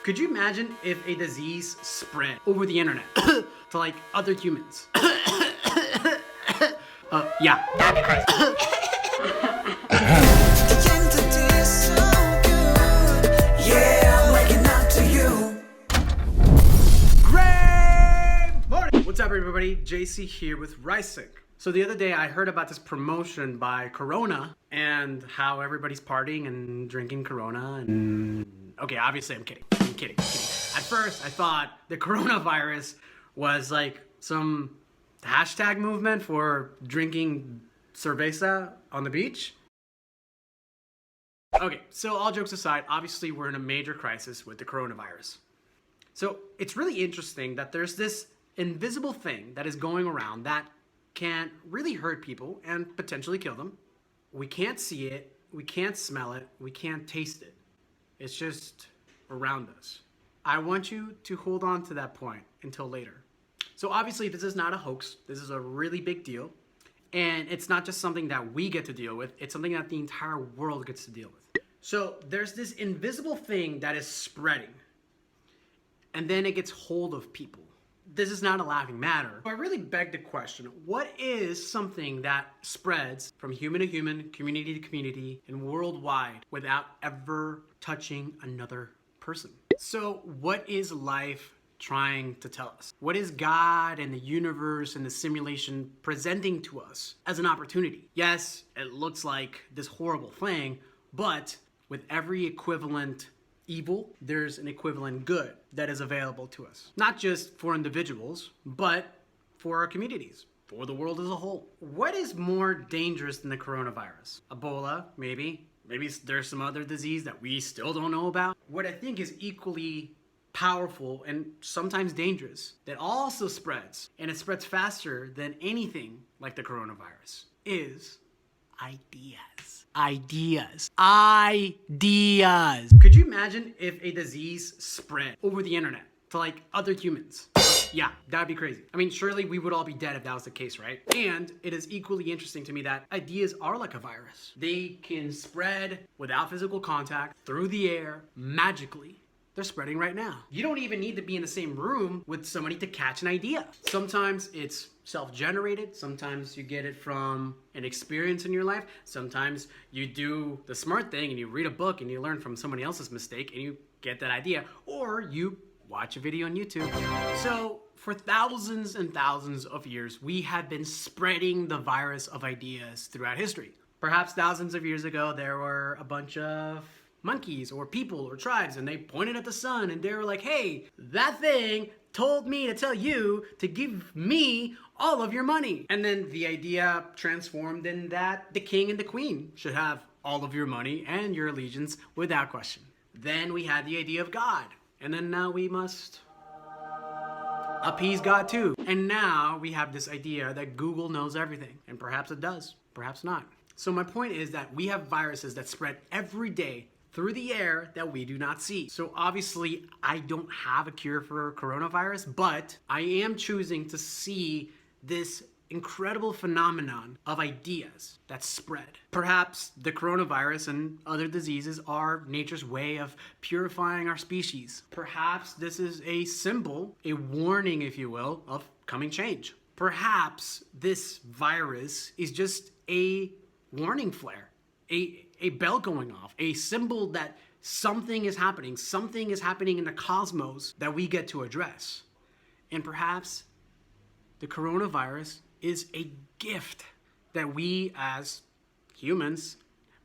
Could you imagine if a disease spread over the internet to like other humans? Yeah, that'd be crazy. Great morning! What's up, everybody? JC here with Rising. So the other day I heard about this promotion by Corona and how everybody's partying and drinking Corona and... Okay, obviously I'm kidding. I'm kidding. At first I thought the coronavirus was like some hashtag movement for drinking cerveza on the beach. Okay, so all jokes aside, obviously we're in a major crisis with the coronavirus. So it's really interesting that there's this invisible thing that is going around that can really hurt people and potentially kill them. We can't see it, we can't smell it, we can't taste it. It's just around us. I want you to hold on to that point until later. So obviously this is not a hoax. This is a really big deal. And it's not just something that we get to deal with. It's something that the entire world gets to deal with. So there's this invisible thing that is spreading. And then it gets hold of people. This is not a laughing matter. I really beg the question, what is something that spreads from human to human, community to community, and worldwide without ever touching another person? So what is life trying to tell us? What is God and the universe and the simulation presenting to us as an opportunity? Yes, it looks like this horrible thing, but with every equivalent evil, there's an equivalent good that is available to us. Not just for individuals, but for our communities, for the world as a whole. What is more dangerous than the coronavirus? Ebola, maybe. Maybe there's some other disease that we still don't know about. What I think is equally powerful and sometimes dangerous, that also spreads, and it spreads faster than anything like the coronavirus, is ideas. Ideas. Could you imagine if a disease spread over the internet to like other humans? Yeah, that'd be crazy. I mean, surely we would all be dead if that was the case, right? And it is equally interesting to me that ideas are like a virus. They can spread without physical contact, through the air, magically. They're spreading right now. You don't even need to be in the same room with somebody to catch an idea. Sometimes it's self-generated. Sometimes you get it from an experience in your life. Sometimes you do the smart thing and you read a book and you learn from somebody else's mistake and you get that idea. Or you watch a video on YouTube. So for thousands and thousands of years, we have been spreading the virus of ideas throughout history. Perhaps thousands of years ago, there were a bunch of monkeys or people or tribes and they pointed at the sun and they were like, hey, that thing told me to tell you to give me all of your money. And then the idea transformed in that the king and the queen should have all of your money and your allegiance without question. Then we had the idea of God. And then now we must appease God too. And now we have this idea that Google knows everything. And perhaps it does, perhaps not. So my point is that we have viruses that spread every day through the air that we do not see. So obviously I don't have a cure for coronavirus, but I am choosing to see this incredible phenomenon of ideas that spread. Perhaps the coronavirus and other diseases are nature's way of purifying our species. Perhaps this is a symbol, a warning, if you will, of coming change. Perhaps this virus is just a warning flare, a bell going off, a symbol that something is happening in the cosmos that we get to address. And perhaps the coronavirus is a gift that we as humans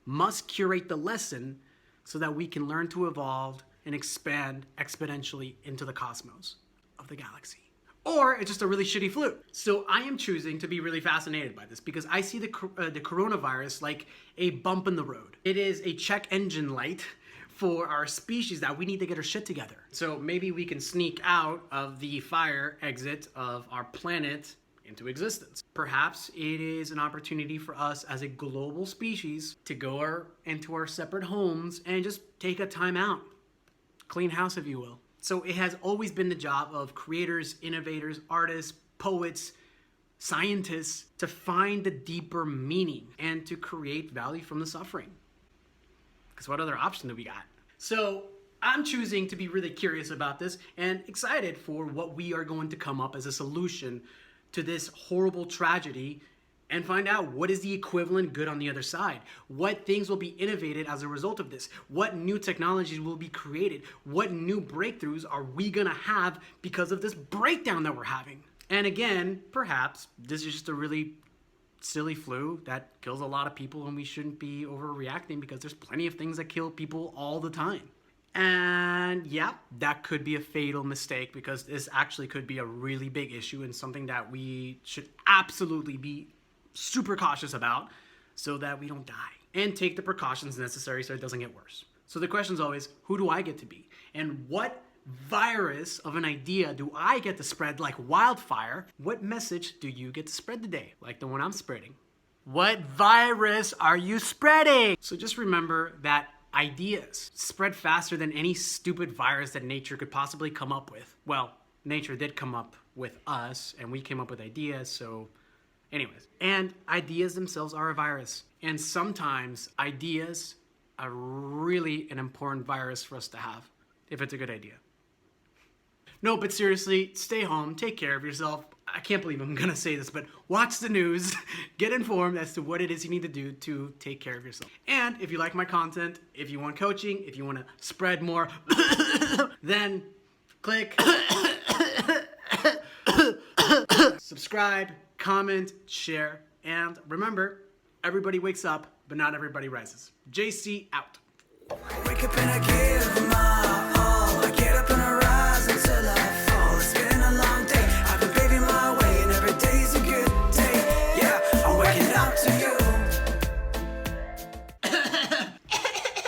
must curate the lesson so that we can learn to evolve and expand exponentially into the cosmos of the galaxy. Or it's just a really shitty flu. So I am choosing to be really fascinated by this because I see the coronavirus like a bump in the road. It is a check engine light for our species that we need to get our shit together. So maybe we can sneak out of the fire exit of our planet into existence. Perhaps it is an opportunity for us as a global species to go into our separate homes and just take a time out. Clean house, if you will. So it has always been the job of creators, innovators, artists, poets, scientists to find the deeper meaning and to create value from the suffering. Because what other option do we got? So I'm choosing to be really curious about this and excited for what we are going to come up as a solution to this horrible tragedy and find out what is the equivalent good on the other side. What things will be innovated as a result of this? What new technologies will be created? What new breakthroughs are we gonna have because of this breakdown that we're having? And again, perhaps this is just a really silly flu that kills a lot of people and we shouldn't be overreacting because there's plenty of things that kill people all the time. And yeah, that could be a fatal mistake because this actually could be a really big issue and something that we should absolutely be super cautious about so that we don't die and take the precautions necessary so it doesn't get worse. So the question is always, who do I get to be? And what virus of an idea do I get to spread like wildfire? What message do you get to spread today, like the one I'm spreading? What virus are you spreading? So just remember that ideas spread faster than any stupid virus that nature could possibly come up with. Well, nature did come up with us and we came up with ideas, so anyways. And ideas themselves are a virus. And sometimes ideas are really an important virus for us to have if it's a good idea. No, but seriously, stay home, take care of yourself. I can't believe I'm gonna say this, but watch the news, get informed as to what it is you need to do to take care of yourself. And if you like my content, if you want coaching, if you want to spread more, then click subscribe, comment, share, and remember, everybody wakes up, but not everybody rises. JC out. Wake up and I get